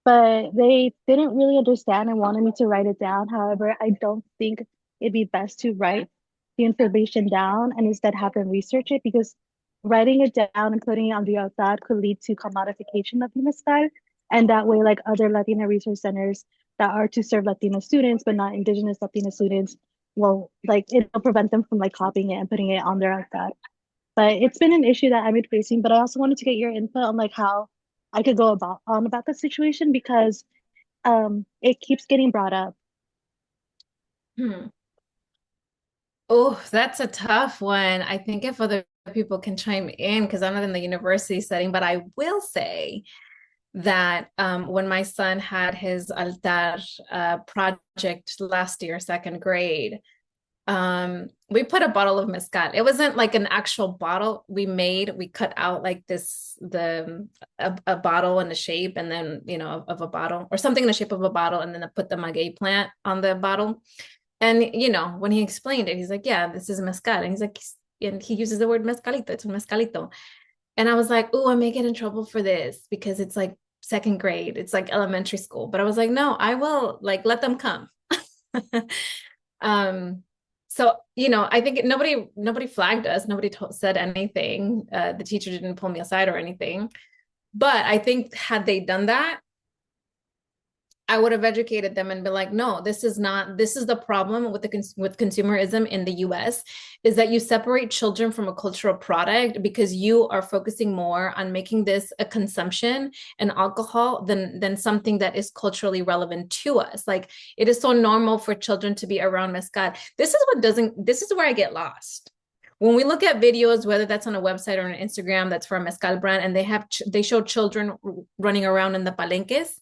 but they didn't really understand and wanted me to write it down. However, I don't think it'd be best to write the information down and instead have them research it, because writing it down and putting it on the outside could lead to commodification of the mezcal. And that way, like other Latina resource centers that are to serve Latino students, but not Indigenous Latino students, well, like it'll prevent them from like copying it and putting it on their outside. But it's been an issue that I've been facing. But I also wanted to get your input on like how I could go about the situation, because it keeps getting brought up. Oh, that's a tough one. I think if other people can chime in, because I'm not in the university setting, but I will say that when my son had his altar project last year, second grade, we put a bottle of mezcal. It wasn't like an actual bottle we cut out like a bottle in the shape, and then, you know, of a bottle, or something in the shape of a bottle, and then I put the maguey plant on the bottle. And, you know, when he explained it, he's like, yeah, this is mezcal. And he's like, and he uses the word mezcalito. It's un mezcalito. And I was like, oh, I may get in trouble for this because it's like second grade. It's like elementary school. But I was like, no, I will, like, let them come. So, you know, I think nobody flagged us. Nobody said anything. The teacher didn't pull me aside or anything. But I think had they done that, I would have educated them and been like, no, this is the problem with with consumerism in the US, is that you separate children from a cultural product because you are focusing more on making this a consumption and alcohol than something that is culturally relevant to us. Like, it is so normal for children to be around mezcal. This is where I get lost. When we look at videos, whether that's on a website or on Instagram that's for a mezcal brand, and they show children running around in the palenques,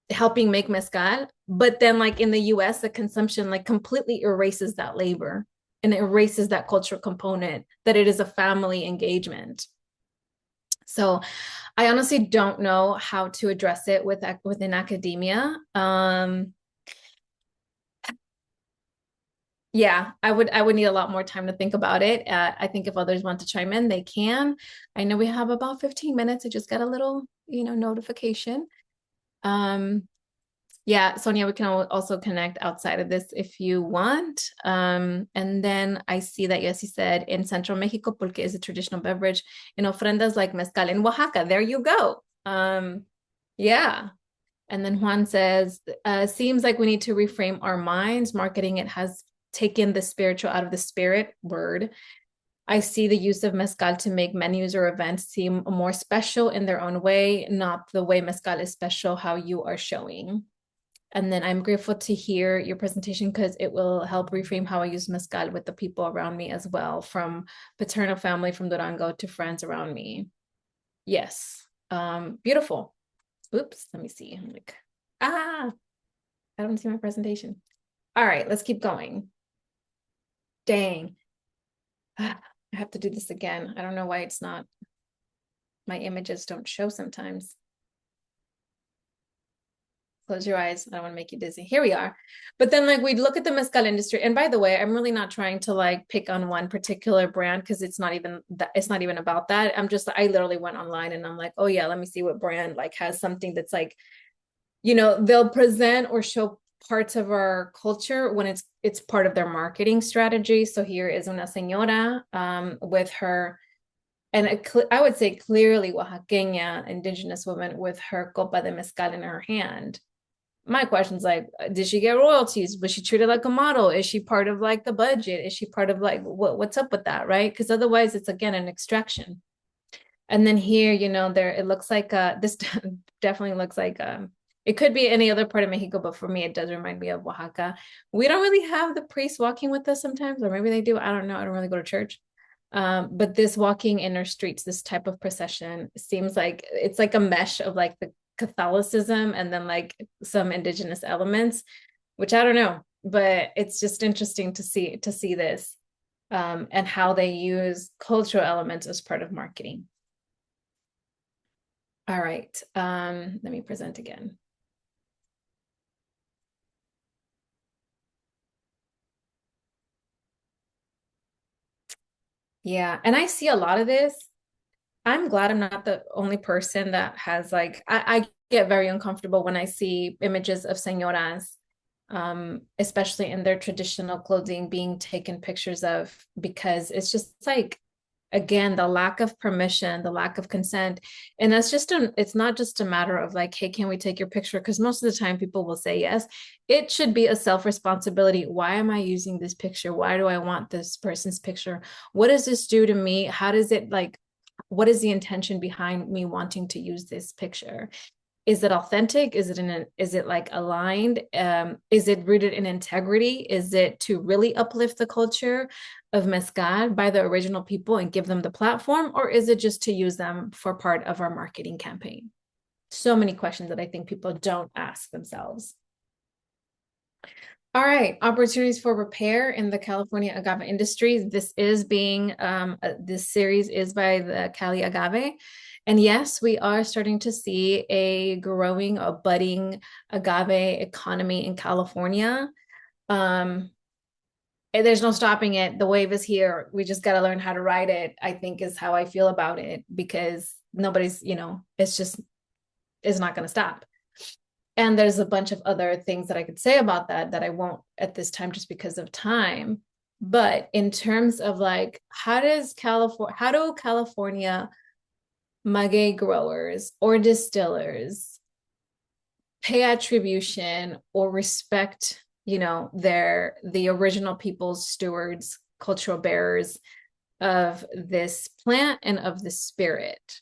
helping make mezcal, but then, like, in the US, the consumption like completely erases that labor and erases that cultural component, that it is a family engagement. So I honestly don't know how to address it within academia. Yeah, I would need a lot more time to think about it. I think if others want to chime in, they can. I know we have about 15 minutes. I just got a little, you know, notification. Yeah, Sonia, we can also connect outside of this if you want. And then I see that Yessi said in Central Mexico, pulque is a traditional beverage in ofrendas like mezcal in Oaxaca. There you go. Yeah. And then Juan says, seems like we need to reframe our minds. Marketing, it has taken the spiritual out of the spirit word. I see the use of mezcal to make menus or events seem more special in their own way, not the way mezcal is special, how you are showing. And then I'm grateful to hear your presentation because it will help reframe how I use mezcal with the people around me as well, from paternal family from Durango to friends around me. Yes, beautiful. Oops, let me see. I'm like, I don't see my presentation. All right, let's keep going. Dang. I have to do this again. I don't know why it's not. My images don't show sometimes. Close your eyes. I don't want to make you dizzy. Here we are. But then, like, we look at the mezcal industry. And by the way, I'm really not trying to like pick on one particular brand because it's not even about that. I literally went online and I'm like, oh yeah, let me see what brand like has something that's like, you know, they'll present or show parts of our culture when it's part of their marketing strategy. So here is una señora with her, and I would say clearly Oaxaqueña, indigenous woman, with her copa de mezcal in her hand. My question's like, did she get royalties? Was she treated like a model? Is she part of like the budget? Is she part of like what's up with that, right? Because otherwise it's again an extraction. And then here, you know, it looks like this definitely looks like it could be any other part of Mexico, but for me, it does remind me of Oaxaca. We don't really have the priests walking with us sometimes, or maybe they do. I don't know. I don't really go to church. But this walking inner streets, this type of procession seems like it's like a mesh of like the Catholicism and then like some indigenous elements, which I don't know, but it's just interesting to see this and how they use cultural elements as part of marketing. All right, let me present again. Yeah, and I see a lot of this. I'm glad I'm not the only person that has like, I get very uncomfortable when I see images of señoras, especially in their traditional clothing, being taken pictures of, because it's just like, again, the lack of permission, the lack of consent. And that's just, it's not just a matter of like, hey, can we take your picture? Because most of the time people will say yes. It should be a self-responsibility. Why am I using this picture? Why do I want this person's picture? What does this do to me? How does it like, what is the intention behind me wanting to use this picture? Is it authentic? Is it like aligned? Is it rooted in integrity? Is it to really uplift the culture? of mezcal by the original people and give them the platform, or is it just to use them for part of our marketing campaign? So many questions that I think people don't ask themselves. All right, opportunities for repair in the California agave industry. This series is by the Cali Agave. And yes, we are starting to see a growing, a budding agave economy in California. And there's no stopping it. The wave is here. We just got to learn how to ride it, I think is how I feel about it, because nobody's, it's not going to stop. And there's a bunch of other things that I could say about that I won't at this time just because of time. But in terms of like, how do California maguey growers or distillers pay attribution or respect, the original people's stewards, cultural bearers of this plant and of the spirit?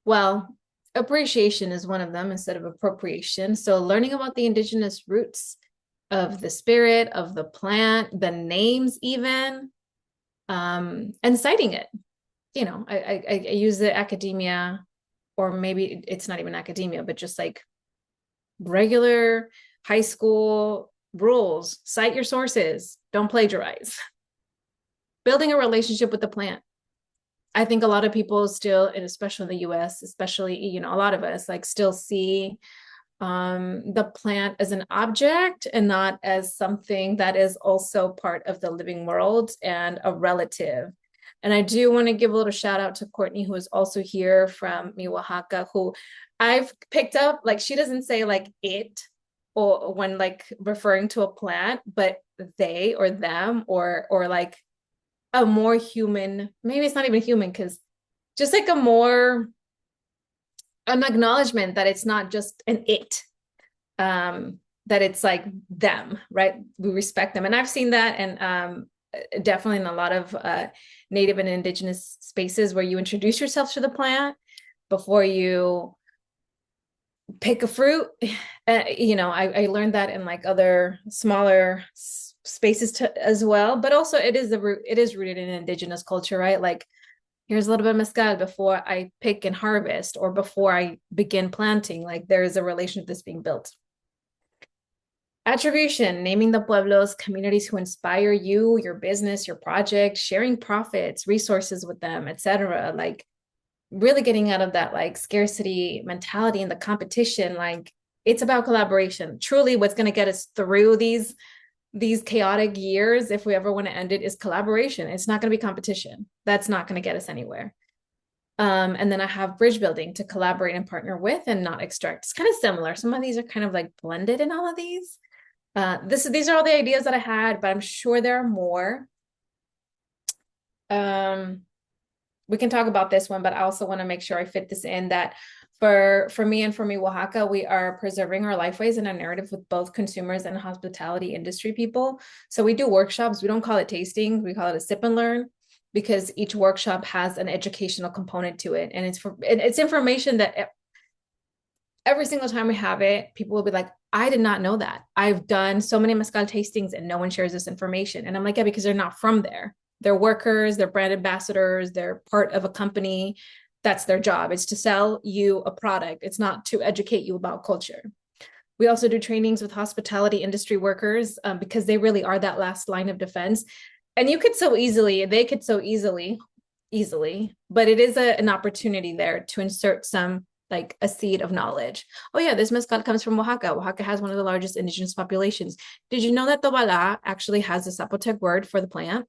Well, appreciation is one of them instead of appropriation. So learning about the indigenous roots of the spirit, of the plant, the names even, and citing it. I use the academia, or maybe it's not even academia, but just like regular high school rules. Cite your sources, don't plagiarize. Building a relationship with the plant. I think a lot of people still, and especially in the US, especially, a lot of us like still see the plant as an object and not as something that is also part of the living world and a relative. And I do want to give a little shout out to Courtney, who is also here from Oaxaca, who I've picked up, like she doesn't say like it or when like referring to a plant, but they or them or like a more human, maybe it's not even human, because just like an acknowledgement that it's not just an it, that it's like them, right? We respect them. And I've seen that, and definitely in a lot of Native and Indigenous spaces where you introduce yourself to the plant before you pick a fruit. I learned that in like other smaller spaces as well, but also it is rooted in indigenous culture, right? Like here's a little bit of mezcal before I pick and harvest or before I begin planting. Like there is a relationship that's being built. Attribution, naming the pueblos, communities who inspire you, your business, your project, sharing profits, resources with them, etc. Like really getting out of that like scarcity mentality and the competition. Like it's about collaboration. Truly what's going to get us through these chaotic years, if we ever want to end it, is collaboration. It's not going to be competition. That's not going to get us anywhere. And then I have bridge building, to collaborate and partner with and not extract. It's kind of similar. Some of these are kind of like blended in all of these. These are all the ideas that I had, but I'm sure there are more. We can talk about this one, but I also want to make sure I fit this in, that for me and for me, Oaxaca, we are preserving our lifeways and our narrative with both consumers and hospitality industry people. So we do workshops. We don't call it tasting. We call it a sip and learn, because each workshop has an educational component to it. And it's information that every single time we have it, people will be like, I did not know that. I've done so many mezcal tastings and no one shares this information. And I'm like, yeah, because they're not from there. They're workers, they're brand ambassadors, they're part of a company. That's their job. It's to sell you a product. It's not to educate you about culture. We also do trainings with hospitality industry workers because they really are that last line of defense. And they could so easily, but it is an opportunity there to insert some, like a seed of knowledge. Oh yeah, this mezcal comes from Oaxaca. Oaxaca has one of the largest indigenous populations. Did you know that Tobala actually has a Zapotec word for the plant?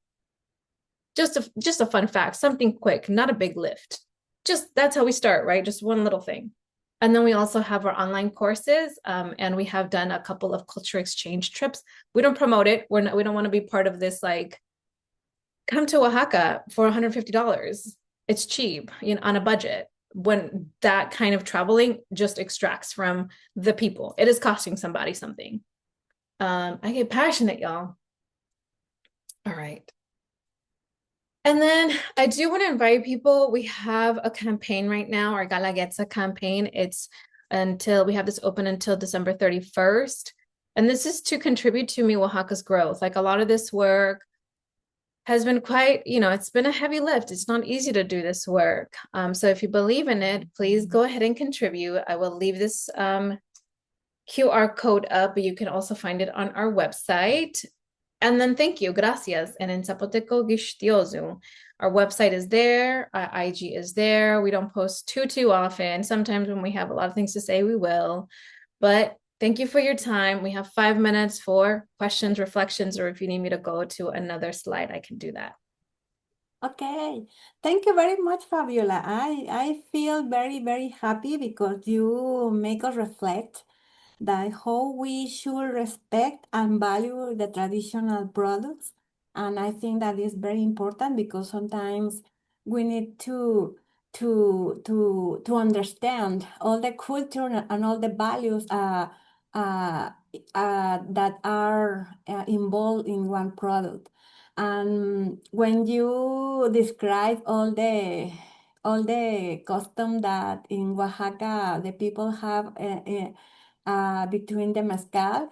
Just a fun fact, something quick, not a big lift. Just that's how we start, right? Just one little thing. And then we also have our online courses, and we have done a couple of culture exchange trips. We don't promote it. We don't want to be part of this, like, come to Oaxaca for $150. It's cheap, on a budget. When that kind of traveling just extracts from the people, it is costing somebody something. I get passionate, y'all. All right. And then I do want to invite people. We have a campaign right now, our Galaguetza campaign. We have this open until December 31st. And this is to contribute to Mi Oaxaca's growth. Like a lot of this work has been quite, it's been a heavy lift. It's not easy to do this work. So if you believe in it, please go ahead and contribute. I will leave this QR code up, but you can also find it on our website. And then thank you, gracias. And in Zapoteco, gistioso. Our website is there, our IG is there. We don't post too often. Sometimes when we have a lot of things to say, we will. But thank you for your time. We have 5 minutes for questions, reflections, or if you need me to go to another slide, I can do that. Okay, thank you very much, Fabiola. I feel very, very happy because you make us reflect that how we should respect and value the traditional products. And I think that is very important because sometimes we need to understand all the culture and all the values that are involved in one product. And when you describe all the custom that in Oaxaca the people have between the mezcal,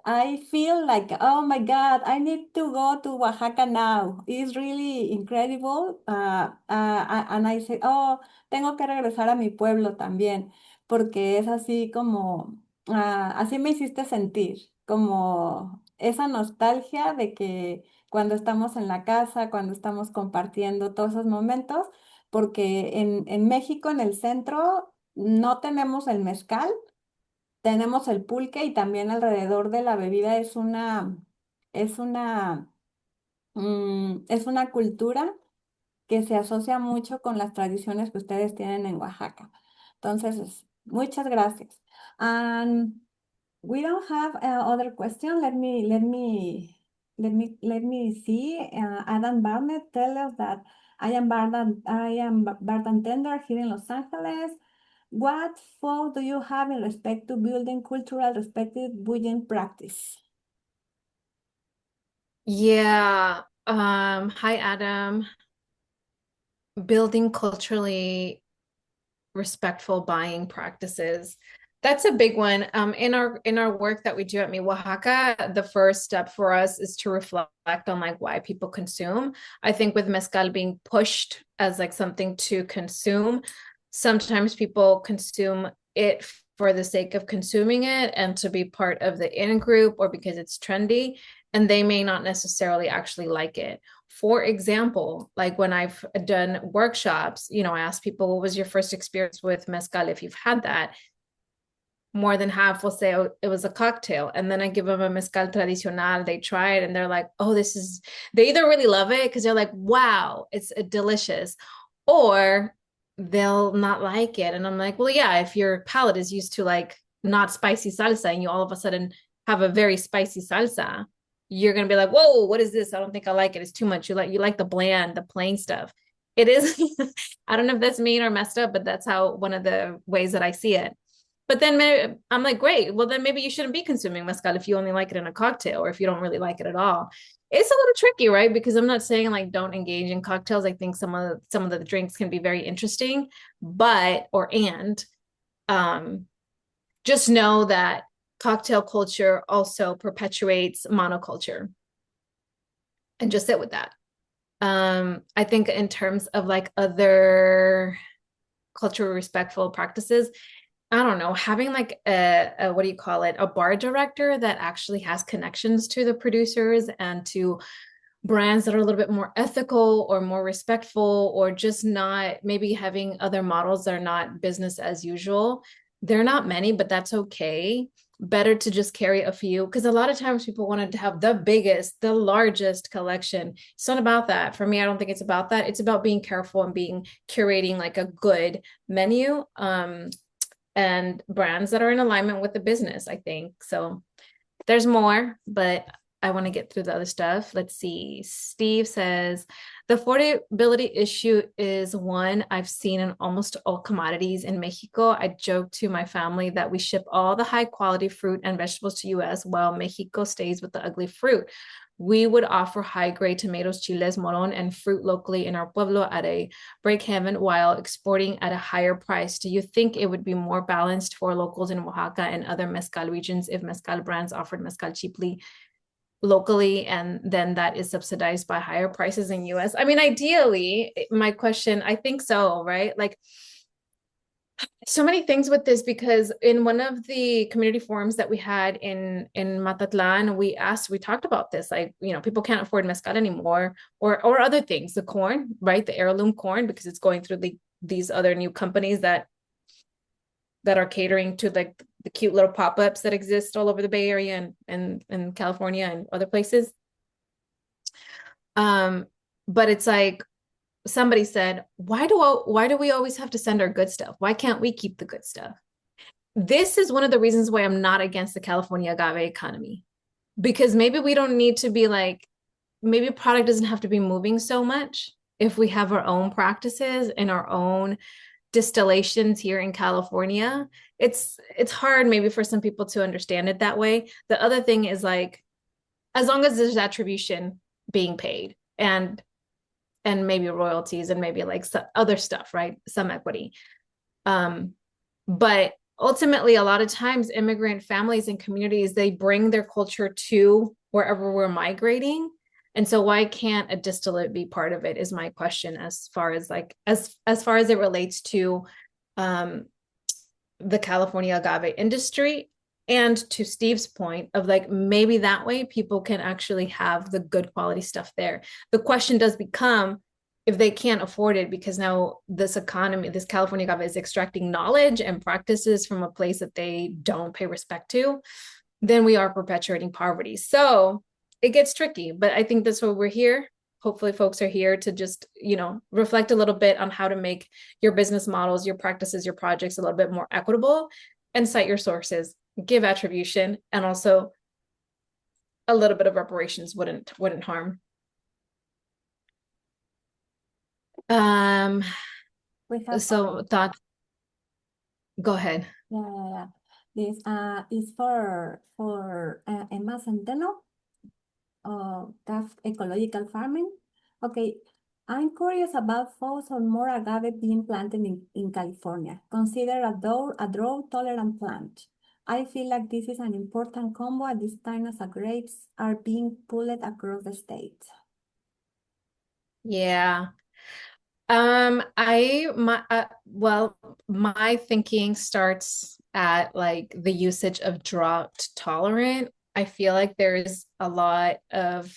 I feel like, oh my God, I need to go to Oaxaca now. It's really incredible. And I say, oh, tengo que regresar a mi pueblo también, porque es así como, así me hiciste sentir, como esa nostalgia de que cuando estamos en la casa, cuando estamos compartiendo todos esos momentos, porque en México, en el centro, no tenemos el mezcal, tenemos el pulque y también alrededor de la bebida es una, es una cultura que se asocia mucho con las tradiciones que ustedes tienen en Oaxaca. Entonces, muchas gracias. And we don't have other question. Let me see. Adam Barnett tell us that I am bartender here in Los Angeles. What thought do you have in respect to building cultural respected brewing practice? Yeah. Hi, Adam. Building culturally respectful buying practices. That's a big one. In our work that we do at Mi Oaxaca, the first step for us is to reflect on like why people consume. I think with mezcal being pushed as like something to consume, sometimes people consume it for the sake of consuming it and to be part of the in group or because it's trendy, and they may not necessarily actually like it. For example, like when I've done workshops, I ask people, what was your first experience with mezcal? If you've had that, more than half will say, oh, it was a cocktail. And then I give them a mezcal tradicional. They try it and they're like, oh, they either really love it because they're like, wow, it's delicious, or they'll not like it. And I'm like, well, yeah, if your palate is used to like not spicy salsa and you all of a sudden have a very spicy salsa, you're going to be like, whoa, what is this? I don't think I like it. It's too much. You like the bland, the plain stuff. It is. I don't know if that's mean or messed up, but that's how one of the ways that I see it. But then I'm like, great. Well, then maybe you shouldn't be consuming mezcal if you only like it in a cocktail or if you don't really like it at all. It's a little tricky, right? Because I'm not saying like don't engage in cocktails. I think some of the drinks can be very interesting, just know that cocktail culture also perpetuates monoculture, and just sit with that. I think in terms of like other culturally respectful practices, I don't know, having like a what do you call it? A bar director that actually has connections to the producers and to brands that are a little bit more ethical or more respectful, or just not maybe having other models that are not business as usual. They're not many, but that's okay. Better to just carry a few, because a lot of times people wanted to have the biggest, the largest collection. It's not about that. For me, I don't think it's about that. It's about being careful and curating like a good menu. And brands that are in alignment with the business, I think. So there's more, but I want to get through the other stuff. Let's see. Steve says, the affordability issue is one I've seen in almost all commodities in Mexico. I joke to my family that we ship all the high quality fruit and vegetables to US while Mexico stays with the ugly fruit. We would offer high-grade tomatoes, chiles, moron, and fruit locally in our pueblo at a break even while exporting at a higher price. Do you think it would be more balanced for locals in Oaxaca and other mezcal regions if mezcal brands offered mezcal cheaply locally, and then that is subsidized by higher prices in US. I mean, ideally, my question, I think so, right? Like, so many things with this, because in one of the community forums that we had in Matatlan, we talked about this, like, you know, people can't afford mezcal anymore, or other things, the corn, right? The heirloom corn, because it's going through these other new companies that are catering to like the cute little pop-ups that exist all over the Bay Area and California and other places. But it's like, somebody said, why do we always have to send our good stuff? Why can't we keep the good stuff? This is one of the reasons why I'm not against the California agave economy, because maybe we don't need to be like, maybe a product doesn't have to be moving so much if we have our own practices and our own distillations here in California. It's hard maybe for some people to understand it that way. The other thing is, like, as long as there's attribution being paid, and maybe royalties, and maybe like some other stuff, right? Some equity. But ultimately, a lot of times immigrant families and communities, they bring their culture to wherever we're migrating. And so why can't a distillate be part of it, is my question, as far as like, as far as it relates to the California agave industry. And to Steve's point of like, maybe that way people can actually have the good quality stuff there. The question does become, if they can't afford it, because now this economy, this California agave is extracting knowledge and practices from a place that they don't pay respect to, then we are perpetuating poverty. So it gets tricky, but I think that's why we're here. Hopefully folks are here to just, you know, reflect a little bit on how to make your business models, your practices, your projects a little bit more equitable, and cite your sources, give attribution, and also a little bit of reparations wouldn't harm. We have So thoughts, go ahead. yeah. This is for Emma Centeno, ecological farming. Okay, I'm curious about thoughts on more agave being planted in California. Consider a drought-tolerant plant. I feel like this is an important combo at this time as grapes are being pulled across the state. Yeah. Well, my thinking starts at like the usage of drought tolerant. I feel like there's a lot of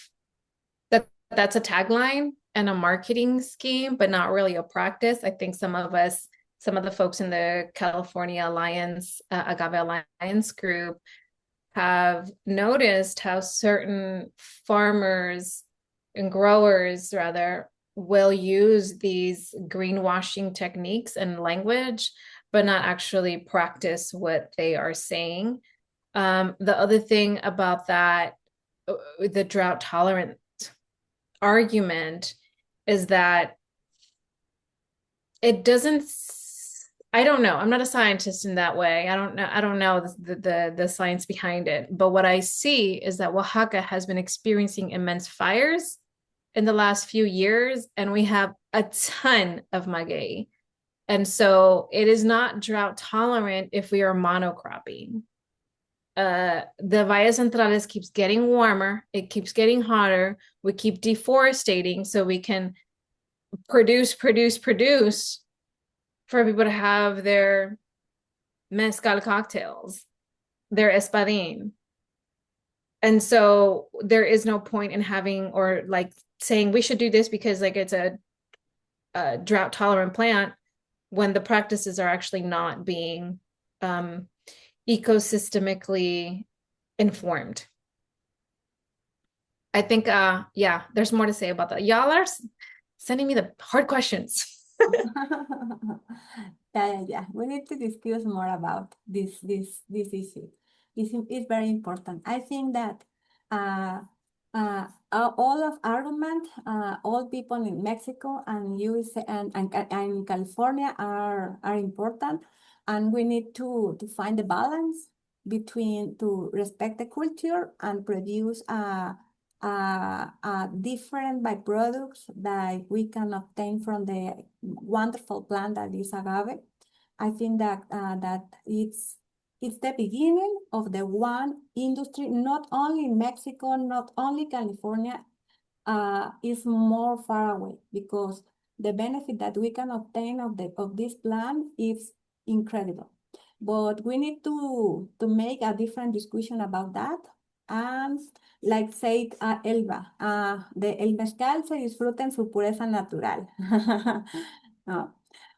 that's a tagline and a marketing scheme, but not really a practice. I think some of the folks in the California Alliance, Agave Alliance group, have noticed how certain farmers and growers, rather, will use these greenwashing techniques and language, but not actually practice what they are saying. The other thing about that, the drought tolerant argument, is that it doesn't, I don't know. I'm not a scientist in that way. I don't know the science behind it. But what I see is that Oaxaca has been experiencing immense fires in the last few years, and we have a ton of maguey. And so it is not drought tolerant if we are monocropping. The Valle Centrales keeps getting warmer, it keeps getting hotter, we keep deforesting so we can produce for people to have their mezcal cocktails, their espadín. And so there is no point in having, or like saying we should do this because like it's a drought tolerant plant, when the practices are actually not being ecosystemically informed. I think yeah, there's more to say about that. Y'all are sending me the hard questions. Yeah. We need to discuss more about this issue. It's very important. I think that all of argument, all people in Mexico and USA and California are important, and we need to find the balance between to respect the culture and produce different byproducts that we can obtain from the wonderful plant that is agave. I think that that it's it's the beginning of the one industry, not only in Mexico, not only California, is more far away because the benefit that we can obtain of this plan is incredible. But we need to make a different discussion about that. And like said Elba, el mezcal se disfruta en su pureza natural. No.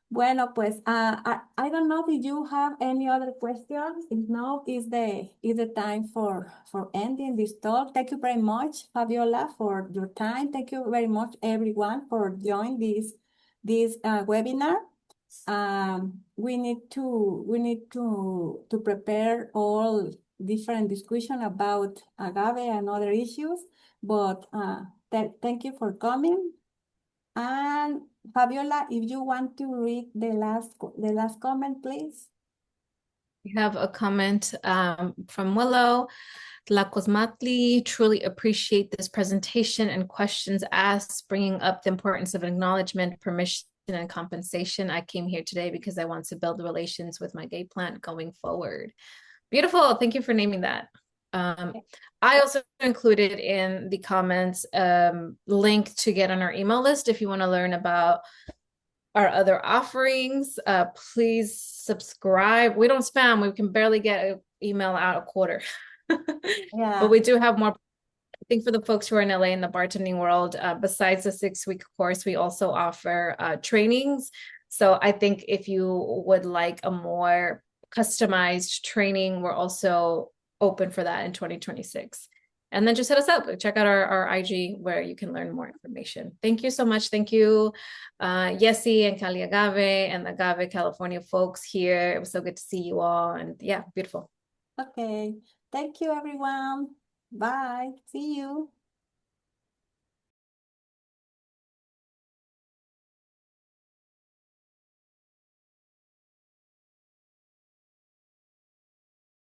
Bueno, pues I don't know if you have any other questions. If not, is the time for ending this talk. Thank you very much, Fabiola, for your time. Thank you very much, everyone, for joining this webinar. We need to prepare all different discussion about agave and other issues. But thank you for coming. And Fabiola, if you want to read the last comment, please. We have a comment from Willow. La Cosmatli, truly appreciate this presentation and questions asked, bringing up the importance of acknowledgement, permission, and compensation. I came here today because I want to build relations with my gay plant going forward. Beautiful. Thank you for naming that. I also included in the comments link to get on our email list if you want to learn about our other offerings. Please subscribe. We don't spam. We can barely get an email out a quarter. Yeah. But we do have more. I think for the folks who are in LA in the bartending world, besides the 6-week course, we also offer trainings. So I think if you would like a more customized training, we're also open for that in 2026. And then just hit us up. Check out our IG where you can learn more information. Thank you so much. Thank you, Yessi and Cali Agave and Agave California folks here. It was so good to see you all. And yeah, beautiful. Okay. Thank you, everyone. Bye. See you.